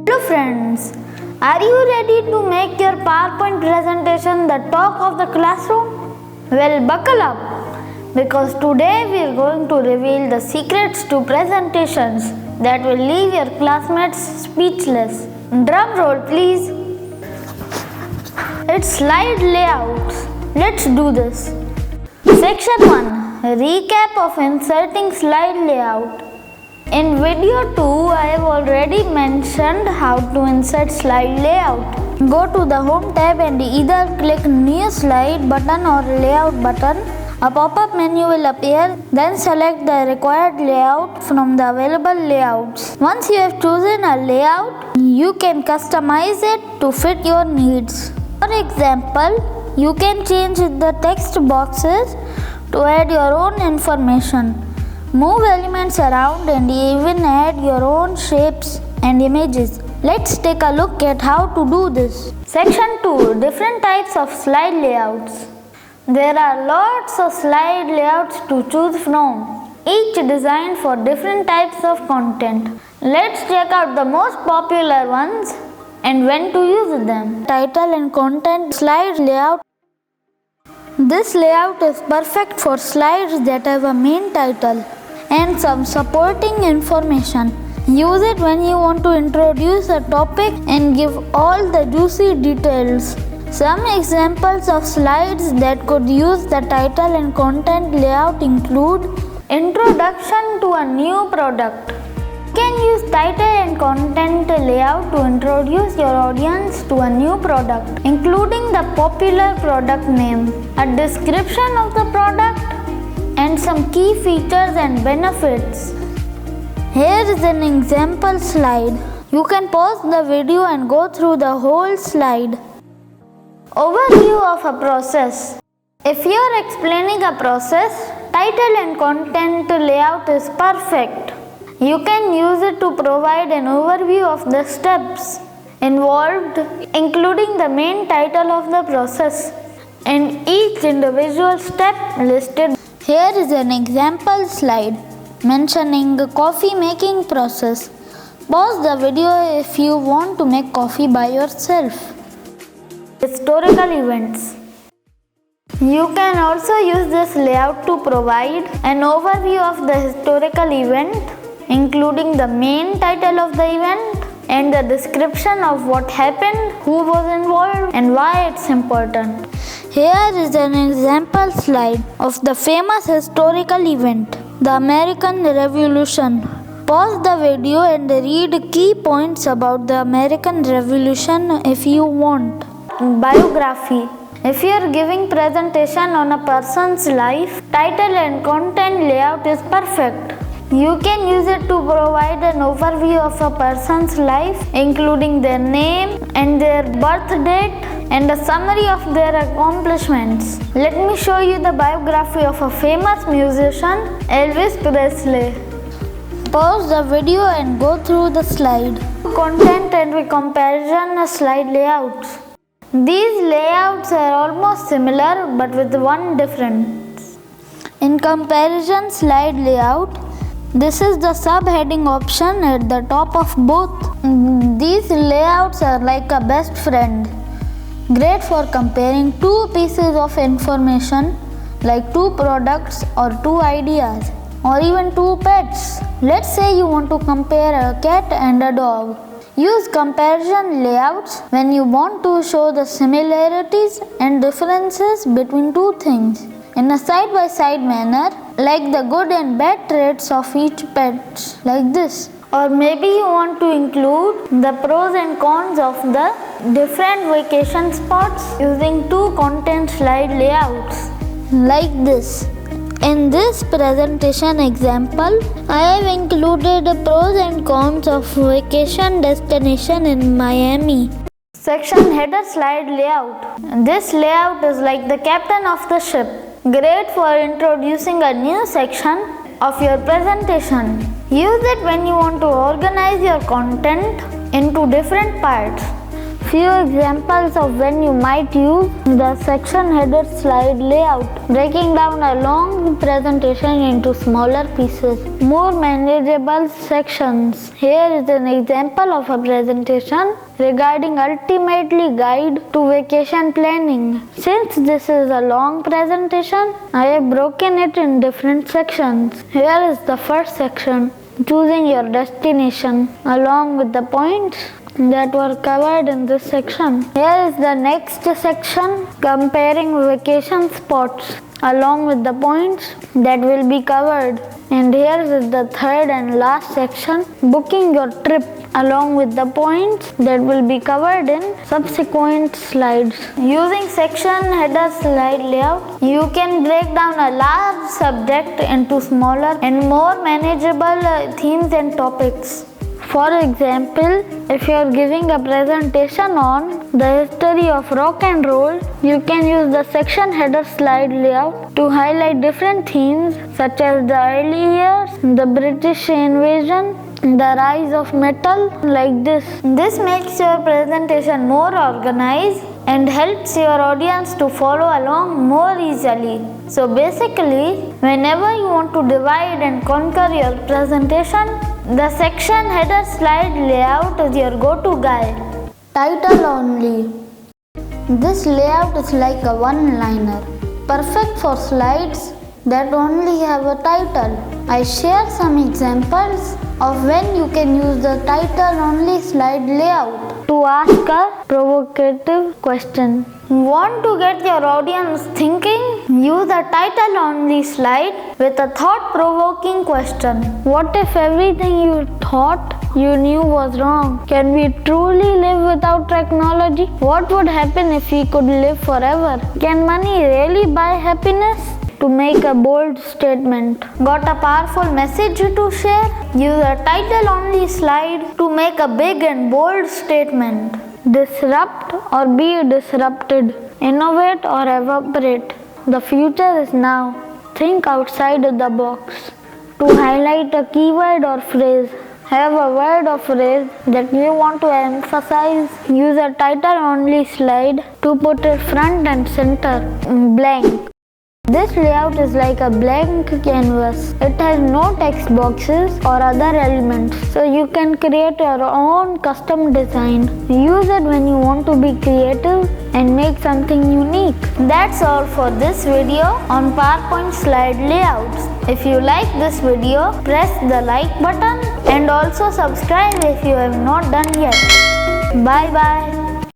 Hello friends, are you ready to make your PowerPoint presentation the talk of the classroom? Well, buckle up because today we are going to reveal the secrets to presentations that will leave your classmates speechless. Drum roll please. It's slide layouts. Let's do this. Section 1. Recap of inserting slide layout. In video 2, I have already mentioned how to insert slide layout. Go to the Home tab and either click New Slide button or Layout button. A pop-up menu will appear, then select the required layout from the available layouts. Once you have chosen a layout, you can customize it to fit your needs. For example, you can change the text boxes to add your own information. Move elements around and even add your own shapes and images. Let's take a look at how to do this. Section 2. Different types of slide layouts. There are lots of slide layouts to choose from, each designed for different types of content. Let's check out the most popular ones and when to use them. Title and content slide layout. This layout is perfect for slides that have a main title and some supporting information. Use it when you want to introduce a topic and give all the juicy details. Some examples of slides that could use the title and content layout include Introduction to a new product. You can use title and content layout to introduce your audience to a new product, including the popular product name, a description of the product, and some key features and benefits. Here is an example slide. You can pause the video and go through the whole slide. Overview of a process. If you are explaining a process, title and content layout is perfect. You can use it to provide an overview of the steps involved, including the main title of the process and each individual step listed. Here is an example slide mentioning the coffee making process. Pause the video if you want to make coffee by yourself. Historical events. You can also use this layout to provide an overview of the historical event, including the main title of the event and the description of what happened, who was involved, and why it's important. Here is an example slide of the famous historical event, the American Revolution. Pause the video and read key points about the American Revolution if you want. Biography. If you are giving presentation on a person's life, title and content layout is perfect. You can use it to provide an overview of a person's life, including their name and their birth date and a summary of their accomplishments. Let me show you the biography of a famous musician, Elvis Presley. Pause the video and go through the slide. Content and comparison slide layouts. These layouts are almost similar but with one difference. In comparison slide layout, this is the subheading option at the top of both. These layouts are like a best friend. Great for comparing two pieces of information like two products or two ideas or even two pets. Let's say you want to compare a cat and a dog. Use comparison layouts when you want to show the similarities and differences between two things in a side-by-side manner, like the good and bad traits of each pet, like this. Or maybe you want to include the pros and cons of the different vacation spots using two content slide layouts, like this. In this presentation example, I have included the pros and cons of vacation destination in Miami. Section header slide layout. This layout is like the captain of the ship. Great for introducing a new section of your presentation. Use it when you want to organize your content into different parts. Few examples of when you might use the section header slide layout. Breaking down a long presentation into smaller pieces. More manageable sections. Here is an example of a presentation regarding ultimately guide to vacation planning. Since this is a long presentation, I have broken it in different sections. Here is the first section, choosing your destination along with the points that were covered in this section. Here is the next section, comparing vacation spots along with the points that will be covered. And here is the third and last section, booking your trip along with the points that will be covered in subsequent slides. Using section header slide layout, you can break down a large subject into smaller and more manageable themes and topics. For example, if you are giving a presentation on the history of rock and roll, you can use the section header slide layout to highlight different themes such as the early years, the British invasion, the rise of metal, like this. This makes your presentation more organized and helps your audience to follow along more easily. So basically, whenever you want to divide and conquer your presentation, the section header slide layout is your go-to guide. Title only. This layout is like a one-liner, perfect for slides that only have a title. I share some examples of when you can use the title only slide layout to ask a provocative question. Want to get your audience thinking? Use a title only slide with a thought-provoking question. What if everything you thought you knew was wrong? Can we truly live without technology? What would happen if we could live forever? Can money really buy happiness? To make a bold statement. Got a powerful message to share? Use a title only slide to make a big and bold statement. Disrupt or be disrupted. Innovate or evaporate. The future is now. Think outside the box. To highlight a keyword or phrase. Have a word or phrase that you want to emphasize. Use a title only slide to put it front and center. Blank. This layout is like a blank canvas. It has no text boxes or other elements, so you can create your own custom design. Use it when you want to be creative and make something unique. That's all for this video on PowerPoint slide layouts. If you like this video, press the like button and also subscribe if you have not done yet. Bye bye.